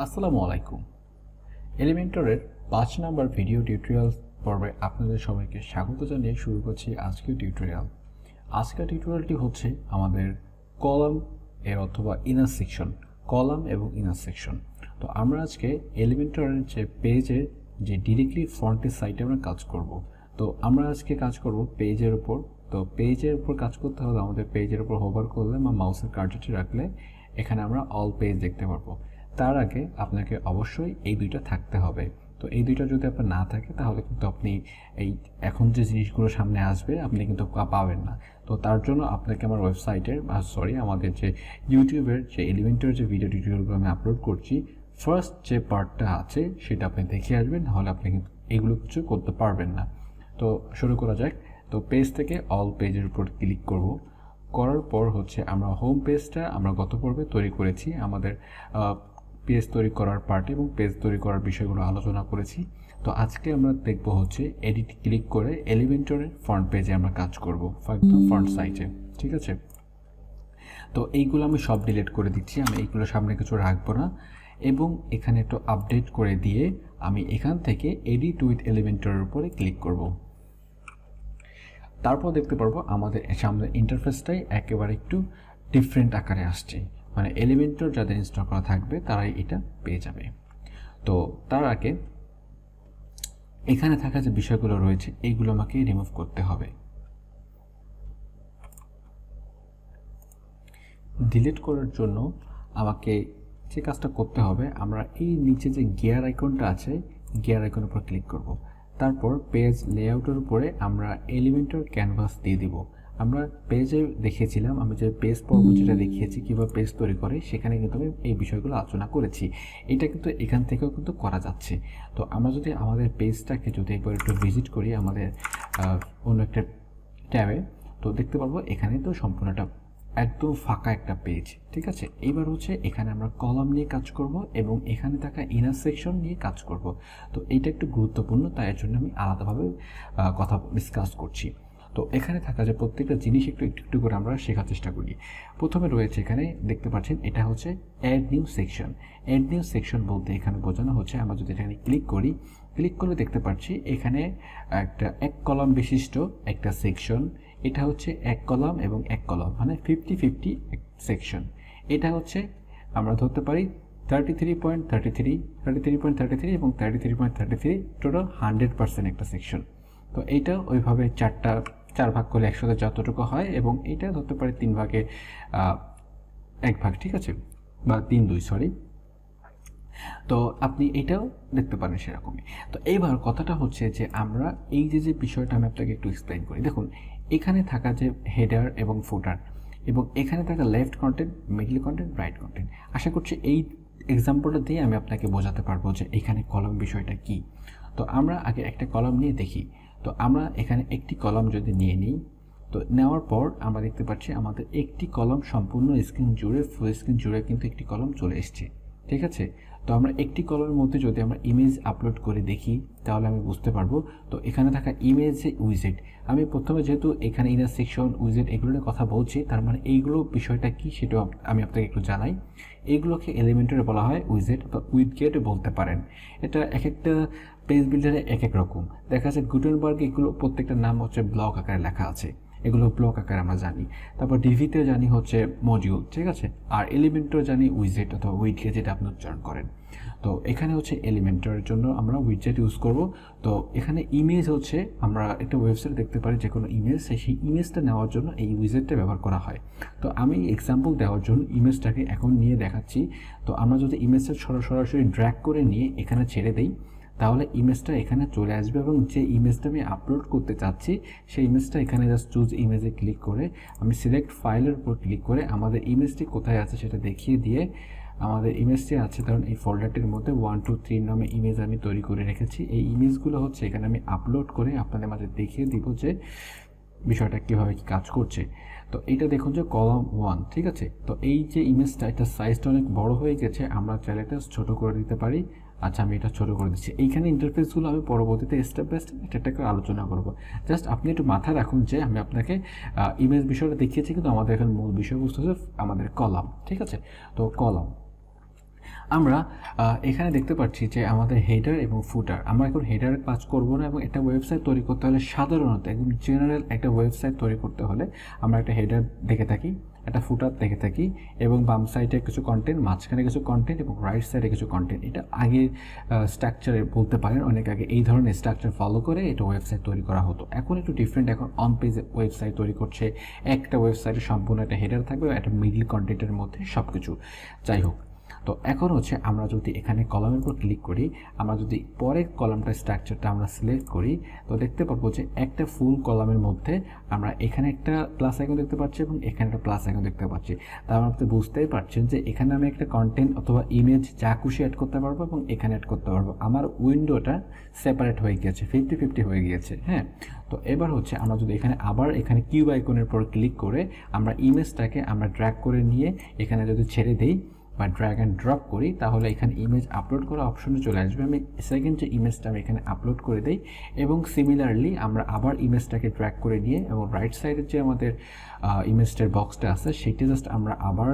আসসালামু আলাইকুম। এলিমেন্টরের 5 নম্বর video tutorial পর্বে আপনাদের সবাইকে স্বাগত জানিয়ে শুরু করছি আজকের টিউটোরিয়াল। আজকের টিউটোরিয়ালটি হচ্ছে আমাদের কলাম এর অথবা ইনার সেকশন, কলাম এবং ইনার সেকশন। তো আমরা আজকে এলিমেন্টরের যে পেজের যে ডিরেক্টলি ফ্রন্টের সাইটে আমরা কাজ করব। তো আমরা আজকে কাজ করব পেজের উপর। তো পেজের উপর কাজ করতে হলে আমাদের পেজের উপর হোভার করলে বা মাউসের কার্সারটি রাখলে এখানে আমরা অল পেজ দেখতে পারবো। তার আগে আপনাকে অবশ্যই এই দুইটা থাকতে হবে। তো এই দুইটা যদি আপনার না থাকে তাহলে কিন্তু আপনি এই এখন যে জিনিসগুলো সামনে আসবে আপনি কিন্তু পাবেন না। তো তার জন্য আপনাকে আমার ওয়েবসাইটের আমাদের যে ইউটিউবের যে এলিমেন্টের যে ভিডিও টিউটোরিয়ালগুলো আমি আপলোড করছি, ফার্স্ট যে পার্টটা আছে সেটা আপনি দেখে আসবেন, নাহলে আপনি কিন্তু এগুলো কিছু করতে পারবেন না। তো শুরু করা যাক। তো পেজ থেকে অল পেজের উপর ক্লিক করব। করার পর হচ্ছে আমরা হোম পেজটা আমরা গত পর্বে তৈরি করেছি, আমাদের পেজ তৈরি করার পার্ট এবং পেজ তৈরি করার বিষয়গুলো আলোচনা করেছি। তো আজকে আমরা দেখব হচ্ছে এডিট ক্লিক করে এলিমেন্টরের ফ্রন্ট পেজে আমরা কাজ করব, একদম ফ্রন্ট সাইটে। ঠিক আছে, তো এইগুলো আমি সব ডিলিট করে দিচ্ছি, আমি এইগুলো সামনে কিছু রাখবো না এবং এখানে একটু আপডেট করে দিয়ে আমি এখান থেকে এডিট উইথ এলিমেন্টরের উপরে ক্লিক করব। তারপর দেখতে পারবো আমাদের সামনে ইন্টারফেসটাই একেবারে একটু ডিফারেন্ট আকারে আসছে, মানে এলিমেন্টর যাদের ইনস্টল করা থাকবে তারাই এটা পেয়ে যাবে। তো তার আগে এখানে থাকা যে বিষয়গুলো রয়েছে এইগুলো আমাকে রিমুভ করতে হবে। ডিলিট করার জন্য আমাকে যে কাজটা করতে হবে, আমরা এই নিচে যে গিয়ার আইকনটা আছে গিয়ার আইকনের উপর ক্লিক করব। তারপর পেজ লেআউটের উপরে আমরা এলিমেন্টর ক্যানভাস দিয়ে দিব। আমরা পেজে দেখিয়েছিলাম, আমি যে পেজ পর্ব যেটা দেখিয়েছি কীভাবে পেজ তৈরি করে, সেখানে কিন্তু আমি এই বিষয়গুলো আলোচনা করেছি। এটা কিন্তু এখান থেকেও কিন্তু করা যাচ্ছে। তো আমরা যদি আমাদের পেজটাকে যদি একবার একটু ভিজিট করি আমাদের অন্য একটা ট্যাবে, তো দেখতে পারবো এখানে তো সম্পূর্ণটা একদম ফাঁকা একটা পেজ। ঠিক আছে, এইবার হচ্ছে এখানে আমরা কলাম নিয়ে কাজ করব এবং এখানে থাকা ইনার সেকশন নিয়ে কাজ করব। তো এইটা একটু গুরুত্বপূর্ণ, তাই এর জন্য আমি আলাদাভাবে কথা ডিসকাস করছি। তো এখানে থাকা যে প্রত্যেকটা জিনিস একটু একটু করে আমরা শেখার চেষ্টা করি। প্রথমে রয়েছে এখানে দেখতে পাচ্ছেন এটা হচ্ছে add new section. Add new section বলতে এখানে বোঝানো হচ্ছে আমরা যদি এখানে ক্লিক করি, ক্লিক করে দেখতে পাচ্ছি এখানে একটা এক কলাম বিশিষ্ট একটা সেকশন। এটা হচ্ছে এক কলাম এবং এক কলাম, মানে 50-50 সেকশন। এটা হচ্ছে আমরা ধরতে পারি 33.33, 33.33 এবং 33.33, টোটাল 100% একটা সেকশন। তো এইটা ওইভাবে চার ভাগ করলে একসাথে যতটুকু হয়, এবং এইটা ধরতে পারি 3 ভাগে 1 ভাগ। ঠিক আছে, বা 3/2 সরি। তো আপনি এটাও দেখতে পারেন সেরকমই। তো এইবার কথাটা হচ্ছে যে আমরা এই যে বিষয়টা আমি আপনাকে একটু এক্সপ্লেইন করি। দেখুন এখানে থাকা যে হেডার এবং ফুটার এবং এখানে থাকা left content, middle content, right content, আশা করছি এই এক্সাম্পলটা দিয়ে আমি আপনাকে বোঝাতে পারবো যে এখানে কলাম বিষয়টা কি। তো আমরা আগে একটা কলাম নিয়ে দেখি। তো আমরা এখানে একটি কলাম যদি নিয়ে নিই, তো নেওয়ার পর আমরা দেখতে পাচ্ছি আমাদের একটি কলাম সম্পূর্ণ স্ক্রিন জুড়ে, ফুল স্ক্রিন জুড়ে কিন্তু একটি কলাম চলে এসছে। ঠিক আছে, তো আমরা একটি কলামের মধ্যে যদি আমরা ইমেজ আপলোড করে দেখি তাহলে আমি বুঝতে পারবো। তো এখানে থাকা ইমেজে উইজেট, আমি প্রথমে যেহেতু এখানে ইনার সেকশন উইজেট এগুলো নিয়ে কথা বলছি, তার মানে এইগুলো বিষয়টা কি সেটাও আমি আপনাকে একটু জানাই। এইগুলোকে এলিমেন্টরে বলা হয় উইজেট বা উইডগেট বলতে পারেন। এটা এক একটা পেজ বিল্ডারে এক এক রকম দেখা যাচ্ছে। গুটেনবার্গ এগুলো প্রত্যেকটা নাম হচ্ছে ব্লক আকারে লেখা আছে, এগুলো ব্লক আকারে আমরা জানি। তারপর ডিভিতেও জানি হচ্ছে মডিউল। ঠিক আছে, আর এলিমেন্টও জানি উইজেট অথবা উইডগেট, যেটা আপনি উচ্চারণ করেন। তো এখানে হচ্ছে এলিমেন্টরের জন্য আমরা উইডজেট ইউজ করব। তো এখানে ইমেজ হচ্ছে আমরা একটা ওয়েবসাইট দেখতে পারি যে কোনো ইমেজ, সেই ইমেজটা নেওয়ার জন্য এই উইজেটটা ব্যবহার করা হয়। তো আমি এক্সাম্পল দেওয়ার জন্য ইমেজটাকে এখন নিয়ে দেখাচ্ছি। তো আমরা যদি ইমেজটা সরাসরি ড্র্যাগ করে নিয়ে এখানে ছেড়ে দিই তাহলে ইমেজটা এখানে চলে আসবে, এবং যে ইমেজটা আমি আপলোড করতে চাচ্ছি সেই ইমেজটা এখানে জাস্ট চুজ ইমেজে ক্লিক করে আমি সিলেক্ট ফাইলের উপর ক্লিক করে আমাদের ইমেজটি কোথায় আছে সেটা দেখিয়ে দিয়ে আমাদের ইমেজটি আছে, কারণ এই ফোল্ডারটির মধ্যে 1 2 3 নামে ইমেজ আমি তৈরি করে রেখেছি। এই ইমেজগুলো হচ্ছে এখানে আমি আপলোড করে আপনাদের মাঝে দেখিয়ে দিব যে বিষয়টা কীভাবে কি কাজ করছে। তো এইটা দেখুন যে কলাম 1। ঠিক আছে, তো এই যে ইমেজটা এটা সাইজটা অনেক বড় হয়ে গেছে, আমরা চাইলে এটা ছোটো করে দিতে পারি। আচ্ছা, আমি এটা ছোটো করে দিচ্ছি। এইখানে ইন্টারফেসগুলো আমি পরবর্তীতে স্টেপ বাই স্টেপ এটা একটা আলোচনা করব। জাস্ট আপনি একটু মাথায় রাখুন যে আমি আপনাকে ইমেজ বিষয়টা দেখিয়েছি, কিন্তু আমাদের এখানে মূল বিষয়বস্তু হচ্ছে আমাদের কলাম। ঠিক আছে, তো কলাম আমরা এখানে দেখতে পাচ্ছি যে আমাদের হেডার এবং ফুটার, আমরা এখন হেডার কাজ করব না, এবং একটা ওয়েবসাইট তৈরি করতে হলে সাধারণত একদম জেনারেল একটা ওয়েবসাইট তৈরি করতে হলে আমরা একটা হেডার দেখে থাকি, একটা ফুটার দেখে থাকি, এবং বাম সাইডে কিছু কন্টেন্ট, মাঝখানে কিছু কন্টেন্ট এবং রাইট সাইডে কিছু কন্টেন্ট। এটা আগে স্ট্রাকচারে বলতে পারেন, অনেক আগে এই ধরনের স্ট্রাকচার ফলো করে এটা ওয়েবসাইট তৈরি করা হতো। এখন একটু ডিফারেন্ট, এখন অন পেজ ওয়েবসাইট তৈরি করছে, একটা ওয়েবসাইটে সম্পূর্ণ একটা হেডার থাকবে, একটা মিডল কন্টেন্টের মধ্যে সব কিছু। যাই হোক, তো এখন হচ্ছে আমরা যদি এখানে কলামের উপর ক্লিক করি, আমরা যদি পরের কলামটা স্ট্রাকচারটা আমরা সিলেক্ট করি, তো দেখতে পারবো যে একটা ফুল কলামের মধ্যে আমরা এখানে একটা প্লাস আইকন দেখতে পাচ্ছি এবং এখানে একটা প্লাস আইকন দেখতে পাচ্ছি। তার মানে আপনি বুঝতেই পারছেন যে এখানে আমি একটা কন্টেন্ট অথবা ইমেজ যা খুশি অ্যাড করতে পারবো এবং এখানে অ্যাড করতে পারবো। আমার উইন্ডোটা সেপারেট হয়ে গিয়েছে, 50-50 হয়ে গিয়েছে। হ্যাঁ, তো এবার হচ্ছে আমরা যদি এখানে আবার এখানে কিউব আইকনের উপর ক্লিক করে আমরা ইমেজটাকে আমরা ড্র্যাগ করে নিয়ে এখানে যদি ছেড়ে দিই বা ড্র্যাগ অ্যান্ড ড্রপ করি, তাহলে এখানে ইমেজ আপলোড করা অপশনে চলে আসবে। আমি সেকেন্ড যে ইমেজটা আমি এখানে আপলোড করে দিই, এবং সিমিলারলি আমরা আবার ইমেজটাকে ড্র্যাগ করে নিয়ে এবং রাইট সাইডের যে আমাদের ইমেজটার বক্সটা আছে সেটি জাস্ট আমরা আবার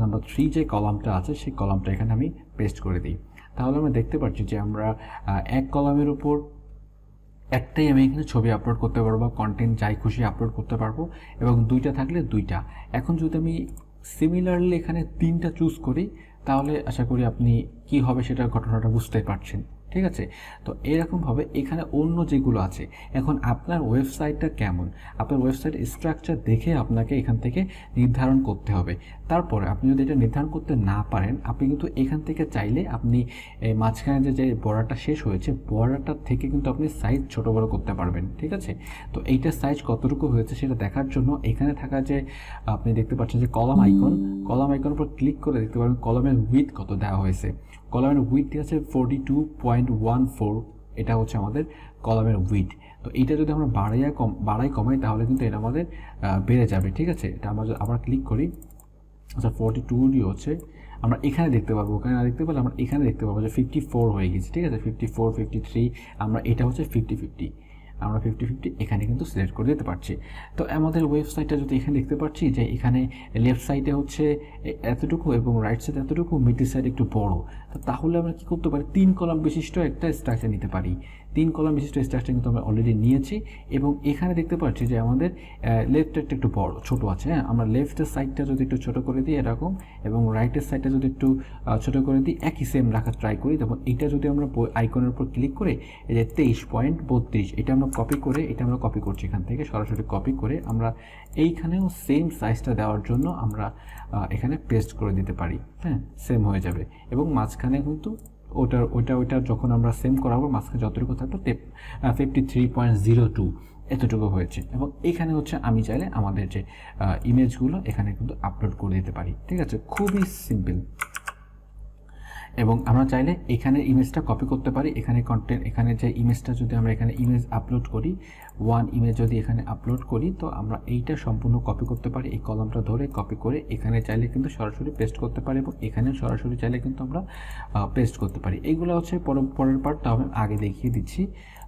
নাম্বার 3 যে কলামটা আছে সেই কলামটা এখানে আমি পেস্ট করে দিই। তাহলে আমরা দেখতে পাচ্ছি যে আমরা এক কলামের উপর একটাই আমি এখানে ছবি আপলোড করতে পারবো বা কন্টেন্ট যাই খুশি আপলোড করতে পারবো, এবং দুইটা থাকলে দুইটা। এখন যদি আমি সিমিলারলি এখানে 3টা চুজ করি, তাহলে আশা করি আপনি কি হবে সেটার ঘটনাটা বুঝতেই পারছেন। ঠিক আছে, তো এরকমভাবে এখানে অন্য যেগুলো আছে, এখন আপনার ওয়েবসাইটটা কেমন, আপনার ওয়েবসাইট স্ট্রাকচার দেখে আপনাকে এখান থেকে নির্ধারণ করতে হবে। তারপরে আপনি যদি এটা নির্ধারণ করতে না পারেন, আপনি কিন্তু এখান থেকে চাইলে আপনি এই মাঝখানে যে বর্ডারটা শেষ হয়েছে, বর্ডারটার থেকে কিন্তু আপনি সাইজ ছোটো বড়ো করতে পারবেন। ঠিক আছে, তো এইটার সাইজ কতটুকু হয়েছে সেটা দেখার জন্য এখানে থাকা যে আপনি দেখতে পাচ্ছেন যে কলাম আইকন উপর ক্লিক করে দেখতে পারবেন কলামের উইথ কত দেওয়া হয়েছে। কলামের উইথটি আছে 42.14, এটা হচ্ছে আমাদের কলামের উইথ। তো এইটা যদি আমরা বাড়াই কমাই তাহলে কিন্তু এটা আমাদের বেড়ে যাবে। ঠিক আছে, এটা আমরা আবার ক্লিক করি, আচ্ছা 42 হচ্ছে আমরা এখানে দেখতে পাবো, ওখানে না দেখতে পারলে আমরা এখানে দেখতে পাবো যে 54 হয়ে গেছে। ঠিক আছে, 54, 53, আমরা এটা হচ্ছে 50-50, আমরা 50-50 এখানে কিন্তু সিলেক্ট করে দিতে পারছি। তো আমাদের ওয়েবসাইটটা যদি এখানে দেখতে পাচ্ছি যে এখানে লেফট সাইডে হচ্ছে এতটুকু এবং রাইট সাইড এতটুকু, মিডল সাইড একটু বড়, তো তাহলে আমরা কী করতে পারি, 3 কলাম বিশিষ্ট একটা স্ট্রাকচার নিতে পারি। 3 কলাম বিশিষ্ট স্ট্রাকচার কিন্তু আমরা অলরেডি নিয়েছি, এবং এখানে দেখতে পাচ্ছি যে আমাদের লেফটটা একটু বড় ছোটো আছে। হ্যাঁ, আমরা লেফটের সাইডটা যদি একটু ছোটো করে দিই এরকম, এবং রাইটের সাইডটা যদি একটু ছোটো করে দিই, একই সেম রাখার ট্রাই করি। তখন এইটা যদি আমরা আইকনের উপর ক্লিক করে এই যে 23.32, এটা আমরা কপি করে, এটা আমরা কপি করছি এখান থেকে সরাসরি কপি করে আমরা এইখানেও সেম সাইজটা দেওয়ার জন্য আমরা এখানে পেস্ট করে দিতে পারি। হ্যাঁ, সেম হয়ে যাবে, এবং মাঝখানে কিন্তু ওইটা যখন আমরা সেম করাবো মাঝখানে যতটুকু থাকবে 53.02 এতটুকু হয়েছে। এবং এখানে হচ্ছে আমি চাইলে আমাদের যে ইমেজগুলো এখানে কিন্তু আপলোড করে দিতে পারি। ঠিক আছে, খুবই সিম্পল। এবং আমরা চাইলে এখানে ইমেজটা কপি করতে পারি, এখানে কন্টেন্ট, এখানে যে ইমেজটা যদি আমরা এখানে ইমেজ আপলোড করি, ওয়ান ইমেজ যদি এখানে আপলোড করি, তো আমরা এইটা সম্পূর্ণ কপি করতে পারি, এই কলামটা ধরে কপি করে এখানে চাইলে কিন্তু সরাসরি পেস্ট করতে পারি, এবং এখানে সরাসরি চাইলে কিন্তু আমরা পেস্ট করতে পারি। এইগুলো হচ্ছে পরের পার্ট, তাও আমি আগে দেখিয়ে দিচ্ছি।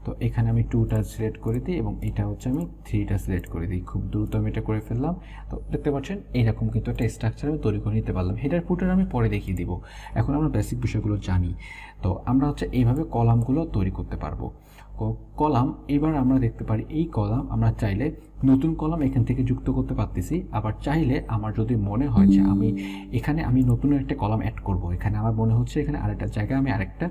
তো এখানে আমি 2টা সিলেক্ট করে দিই এবং এটা হচ্ছে আমি 3টা সিলেক্ট করে দিই। খুব দ্রুত আমি এটা করে ফেললাম। তো দেখতে পাচ্ছেন এইরকম কিন্তু একটা স্ট্রাকচার আমি তৈরি করে নিতে পারলাম। হেডার ফুটার আমি পরে দেখিয়ে দিব, এখন আমরা বেসিক বিষয়গুলো জানি। তো আমরা হচ্ছে এইভাবে কলামগুলো তৈরি করতে পারবো। কলাম এবার আমরা দেখতে পারি, এই কলাম আমরা চাইলে নতুন কলাম এখান থেকে যুক্ত করতে পারতেছি। আবার চাইলে আমার যদি মনে হয় যে আমি নতুন একটা কলাম অ্যাড করব, এখানে আমার মনে হচ্ছে এখানে আরেকটা জায়গায় আমি আরেকটা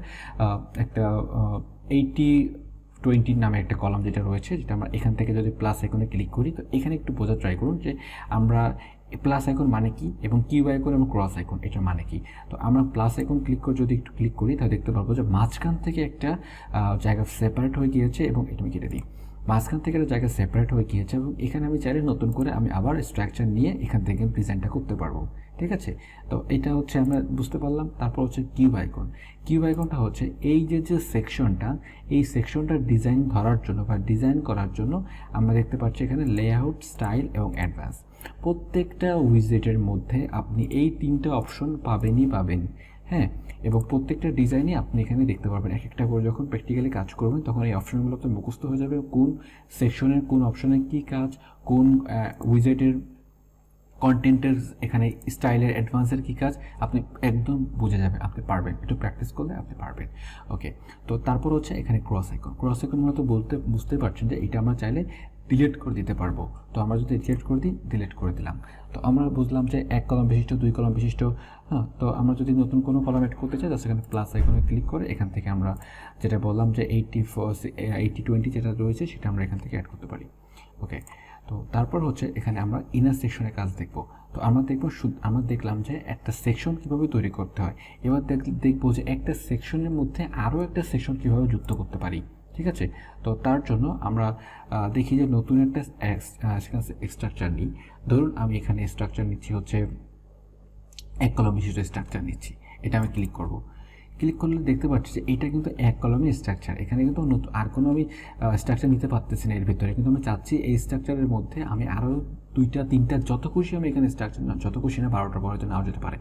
80-20 নামে একটা কলাম যেটা রয়েছে, যেটা আমরা এখান থেকে যদি প্লাস আইকনে ক্লিক করি, তো এখানে একটু বোঝার ট্রাই করুন যে আমরা প্লাস আইকন মানে কি এবং কিউ আইকন এবং ক্রস আইকন এটার মানে কি। তো আমরা প্লাস আইকন ক্লিক করে যদি একটু ক্লিক করি, তাহলে দেখতে পারবো যে মাঝখান থেকে একটা জায়গা সেপারেট হয়ে গিয়েছে, এবং এটা আমি কেটে দিই, মাঝখান থেকে একটা জায়গা সেপারেট হয়ে গিয়েছে, এবং এখানে আমি চাইলে নতুন করে আমি আবার স্ট্রাকচার নিয়ে এখান থেকে ডিজাইনটা করতে পারবো। ঠিক আছে, তো এটা হচ্ছে আমরা বুঝতে পারলাম। তারপর হচ্ছে কিউ আইকনটা হচ্ছে এই যে সেকশনটা, এই সেকশনটার ডিজাইন ধরার জন্য বা ডিজাইন করার জন্য আমরা দেখতে পাচ্ছি এখানে লেআউট, স্টাইল এবং অ্যাডভান্স। প্রত্যেকটা উইজেটের মধ্যে আপনি এই 3টা অপশন পাবেন। হ্যাঁ, এবং প্রত্যেকটা ডিজাইনই আপনি এখানে দেখতে পারবেন। এক একটা করে যখন প্র্যাকটিক্যালি কাজ করবেন তখন এই অপশনগুলো আপনার মুখস্থ হয়ে যাবে, কোন সেকশনের কোন অপশনের কী কাজ, কোন উইজেটের কন্টেন্টের এখানে স্টাইলের অ্যাডভান্সের কী কাজ আপনি একদম বুঝে যাবেন, আপনি পারবেন, একটু প্র্যাকটিস করলে আপনি পারবেন। ওকে, তো তারপর হচ্ছে এখানে ক্রস আইকন মূলত বুঝতে পারছেন যে এটা আমরা চাইলে ডিলিট করে দিতে পারবো। তো আমরা যদি ডিলিট করে দিই, ডিলিট করে দিলাম। তো আমরা বুঝলাম যে 1 কলাম বিশিষ্ট, 2 কলাম বিশিষ্ট। হ্যাঁ, তো আমরা যদি নতুন কোনো কলাম অ্যাড করতে চাই জাস্ট এখানে প্লাস আইকনে ক্লিক করে এখান থেকে আমরা যেটা বললাম যে 80-20 যেটা রয়েছে সেটা আমরা এখান থেকে অ্যাড করতে পারি। ওকে, তো তারপর হচ্ছে এখানে আমরা ইনার সেকশনের কাজ দেখব। তো আমরা দেখলাম যে একটা সেকশন কীভাবে তৈরি করতে হয়। এবার দেখবো যে একটা সেকশনের মধ্যে আরও একটা সেকশন কীভাবে যুক্ত করতে পারি। ঠিক আছে, তো তার জন্য আমরা দেখি যে নতুন একটা স্ট্রাকচার নিই। ধরুন আমি এখানে স্ট্রাকচার নিচ্ছি হচ্ছে 1 কলাম বিশিষ্ট স্ট্রাকচার নিচ্ছি। এটা আমি ক্লিক করব। ক্লিক করলে দেখতে পাচ্ছি যে এইটা কিন্তু 1 কলামের স্ট্রাকচার। এখানে কিন্তু আর কোনো আমি স্ট্রাকচার নিতে পারতেছি না এর ভিতরে, কিন্তু আমি চাচ্ছি এই স্ট্রাকচারের মধ্যে আমি আরও 2টা 3টা যত খুশি আমি এখানে স্ট্রাকচার না, যত খুশি না 12টা পরে নাও যেতে পারে।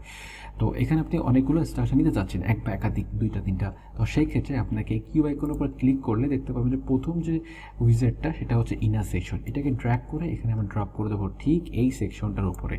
তো এখানে আপনি অনেকগুলো স্ট্রাকচার নিতে চাচ্ছেন, এক বা একাধিক, 2টা 3টা। তো সেই ক্ষেত্রে আপনাকে কিউ আইকনের উপর ক্লিক করলে দেখতে পাবেন যে প্রথম যে উইজেটটা সেটা হচ্ছে ইনার সেকশন। এটাকে ড্র্যাগ করে এখানে আমরা ড্রপ করে দেবো ঠিক এই সেকশনটার উপরে।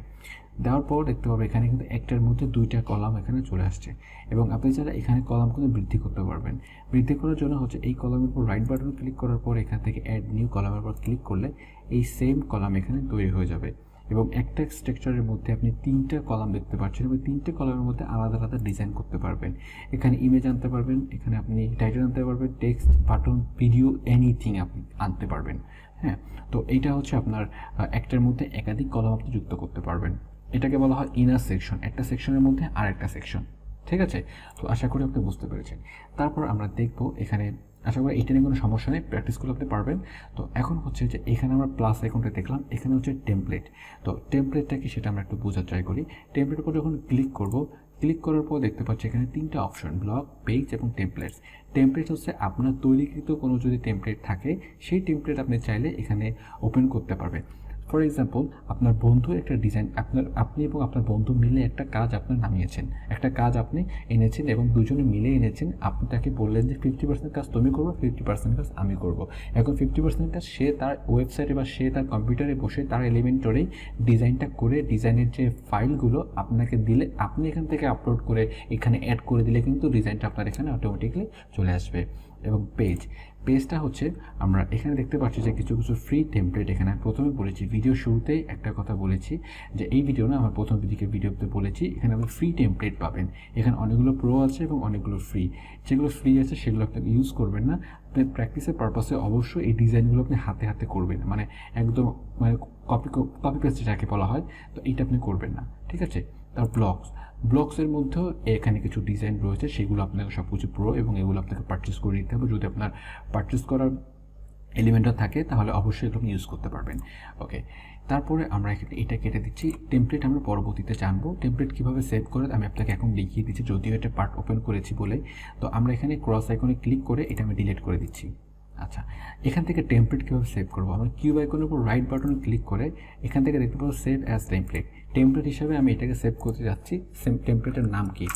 দেওয়ার পর দেখতে পাবেন এখানে কিন্তু একটার মধ্যে 2টা কলাম এখানে চলে আসছে, এবং আপনি চাইলে এখানে কলাম কিন্তু বৃদ্ধি করতে পারবেন। বৃদ্ধি করার জন্য হচ্ছে এই কলামের উপর রাইট বাটন ক্লিক করার পর এখান থেকে অ্যাড নিউ কলামের উপর ক্লিক করলে এই সেম কলাম এখানে তৈরি হয়ে যাবে, এবং একটা স্ট্রাকচারের মধ্যে আপনি 3টা কলাম দেখতে পাচ্ছেন, এবং 3টে কলামের মধ্যে আলাদা আলাদা ডিজাইন করতে পারবেন। এখানে ইমেজ আনতে পারবেন, এখানে আপনি টাইটেল আনতে পারবেন, টেক্সট, বাটন, ভিডিও, এনিথিং আপনি আনতে পারবেন। হ্যাঁ, তো এইটা হচ্ছে আপনার একটার মধ্যে একাধিক কলাম আপনি যুক্ত করতে পারবেন। এটাকে বলা হয় ইনার সেকশন, একটা সেকশনের মধ্যে আর একটা সেকশন। ঠিক আছে, তো আশা করি আপনি বুঝতে পেরেছেন। তারপর আমরা দেখব এখানে, আশা করি এটা নিয়ে কোনো সমস্যা নেই, প্র্যাকটিস করলে আপনি পারবেন। তো এখন হচ্ছে যে এখানে আমরা প্লাস আইকনটা দেখলাম, এখানে হচ্ছে টেমপ্লেট। তো টেমপ্লেটটা কি সেটা আমরা একটু বোঝার ট্রাই করি। টেমপ্লেটের উপর যখন ক্লিক করব, ক্লিক করার পর দেখতে পাচ্ছি এখানে 3টা অপশন, ব্লগ, পেজ এবং টেমপ্লেটস। টেমপ্লেট হচ্ছে আপনার তৈরিকৃত কোনো যদি টেমপ্লেট থাকে সেই টেমপ্লেট আপনি চাইলে এখানে ওপেন করতে পারবেন। ফর এক্সাম্পল, আপনার বন্ধু একটা ডিজাইন, আপনি এবং আপনার বন্ধু মিলে একটা কাজ আপনার নামিয়েছেন, একটা কাজ আপনি এনেছেন এবং দুজনে মিলে এনেছেন। আপনি তাকে বললেন যে 50% কাজ তুমি করবো, 50% কাজ আমি করব। এখন 50% কাজ সে তার ওয়েবসাইটে বা সে তার কম্পিউটারে বসে তার এলিমেন্টরেই ডিজাইনটা করে, ডিজাইনের যে ফাইলগুলো আপনাকে দিলে আপনি এখান থেকে আপলোড করে এখানে অ্যাড করে দিলে কিন্তু ডিজাইনটা আপনার এখানে অটোমেটিকলি চলে আসবে। এবং পেজটা হচ্ছে আমরা এখানে দেখতে পাচ্ছি যে কিছু কিছু ফ্রি টেমপ্লেট। এখানে প্রথমে বলেছি, ভিডিও শুরুতেই একটা কথা বলেছি যে এই ভিডিও না, আমার প্রথম ভিডিওতে বলেছি এখানে আপনি ফ্রি টেমপ্লেট পাবেন। এখানে অনেকগুলো প্রো আছে এবং অনেকগুলো ফ্রি। যেগুলো ফ্রি আছে সেগুলো আপনি ইউজ করবেন না, আপনি প্র্যাকটিসের পারপাসে অবশ্যই এই ডিজাইনগুলো আপনি হাতে হাতে করবেন, মানে একদম মানে কপি পেস্ট যাকে বলা হয়, তো এইটা আপনি করবেন না। ঠিক আছে, তার ব্লগসের মধ্যেও এখানে কিছু ডিজাইন রয়েছে, সেগুলো আপনাকে সব কিছু প্রো, এবং এগুলো আপনাকে পারচেস করে নিতে হবে। যদি আপনার পারচেস করার এলিমেন্টটা থাকে তাহলে অবশ্যই এগুলো ইউজ করতে পারবেন। ওকে, তারপরে আমরা এটা কেটে দিচ্ছি। টেমপ্লেট আমরা পরবর্তীতে জানবো টেমপ্লেট কীভাবে সেভ করে, আমি আপনাকে এখন দেখিয়ে দিচ্ছি, যদিও এটা পার্ট ওপেন করেছি বলে। তো আমরা এখানে ক্রস আইকনে ক্লিক করে এটা আমি ডিলিট করে দিচ্ছি। আচ্ছা, এখান থেকে টেমপ্লেট কীভাবে সেভ করবো, আমরা কিউব আইকনের উপর রাইট বাটনে ক্লিক করে এখান থেকে দেখতে পাবো সেভ অ্যাজ টেমপ্লেট হিসাবে আমি এটাকে সেভ করতে যাচ্ছি। টেমপ্লেটের নাম কি,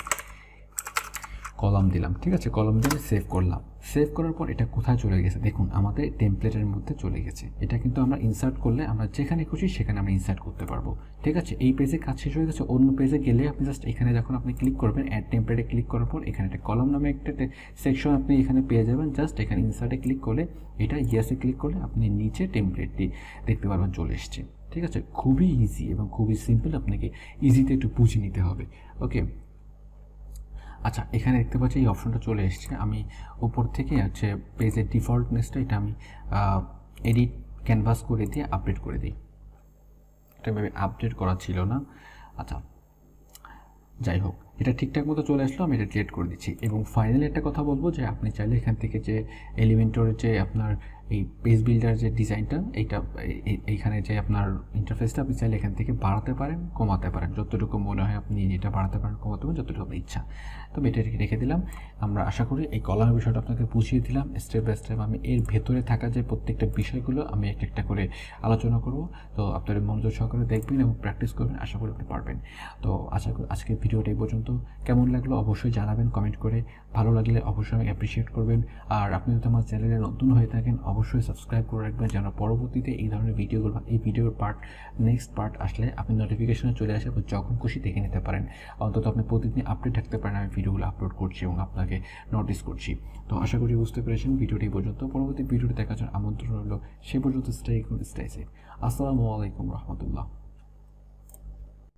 কলাম দিলাম। ঠিক আছে, কলাম দিয়ে সেভ করলাম। সেভ করার পর এটা কোথায় চলে গেছে দেখুন, আমাদের টেমপ্লেটের মধ্যে চলে গেছে। এটা কিন্তু আমরা ইনসার্ট করলে আমরা যেখানে খুশি সেখানে আমরা ইনসার্ট করতে পারবো। ঠিক আছে, এই পেজে কাজ শেষ হয়ে গেছে। অন্য পেজে গেলে আপনি জাস্ট এখানে যখন আপনি ক্লিক করবেন, অ্যাড টেমপ্লেটে ক্লিক করার পর এখানে একটা কলাম নামে একটা সেকশন আপনি এখানে পেয়ে যাবেন। জাস্ট এখানে ইনসার্টে ক্লিক করলে, এটা ইয়েসে ক্লিক করলে আপনি নিচে টেমপ্লেটটি দেখতে পারবেন চলে এসছে। ঠিক আছে, খুবই ইজি এবং খুবই সিম্পল, আপনাকে ইজিতে একটু বুঝে নিতে হবে। ওকে, আচ্ছা, এখানে দেখতে পাচ্ছি এই অপশনটা চলে এসছে। আমি উপর থেকে হচ্ছে পেজের ডিফল্টনেসটা এটা আমি এডিট ক্যানভাস করে দিয়ে আপডেট করে দিই। এটা আমি আপডেট করা ছিল না। আচ্ছা, যাই হোক, এটা ঠিকঠাক মতো চলে আসলো, আমি এটা ডিলিট করে দিচ্ছি। এবং ফাইনালি একটা কথা বলবো যে আপনি চাইলে এখান থেকে যে এলিমেন্টরের যে আপনার এই পেজ বিল্ডার যে ডিজাইনটা, এইখানে যে আপনার ইন্টারফেসটা আপনি চাইলে এখান থেকে বাড়াতে পারেন, কমাতে পারেন, যতটুকু মনে হয় আপনি এটা বাড়াতে পারেন, কমাতে পারেন, যতটুকু আপনার ইচ্ছা। তবে এটা রেখে দিলাম। আমরা আশা করি এই কলামের বিষয়টা আপনাকে বুঝিয়ে দিলাম স্টেপ বাই স্টেপ। আমি এর ভেতরে থাকা যে প্রত্যেকটা বিষয়গুলো আমি একটা একটা করে আলোচনা করব। তো আপনারা মনোযোগ সহকারে দেখবেন এবং প্র্যাকটিস করবেন, আশা করি আপনি পারবেন। তো আশা করি আজকের ভিডিওটা এই পর্যন্ত। কেমন লাগলো অবশ্যই জানাবেন কমেন্ট করে। ভালো লাগলে অবশ্যই আমাকে অ্যাপ্রিসিয়েট করবেন। আর আপনি যদি আমার চ্যানেলে নতুন হয়ে থাকেন অবশ্যই সাবস্ক্রাইব করে রাখবেন যেন পরবর্তীতে এই ধরনের ভিডিওগুলো এই ভিডিওর নেক্সট পার্ট আসলে আপনি নোটিফিকেশনে চলে আসে এবং যখন খুশি দেখে নিতে পারেন। অন্তত আপনি প্রতিদিন আপডেট থাকতে পারেন আমি ভিডিওগুলো আপলোড করছি এবং আপনাকে নোটিস করছি। তো আশা করি বুঝতে পেরেছেন। ভিডিওটি পর্যন্ত, পরবর্তী ভিডিওটি দেখার জন্য আমন্ত্রণ রইল। সে পর্যন্ত স্টে সেফ। আসসালামু আলাইকুম রহমতুল্লাহ।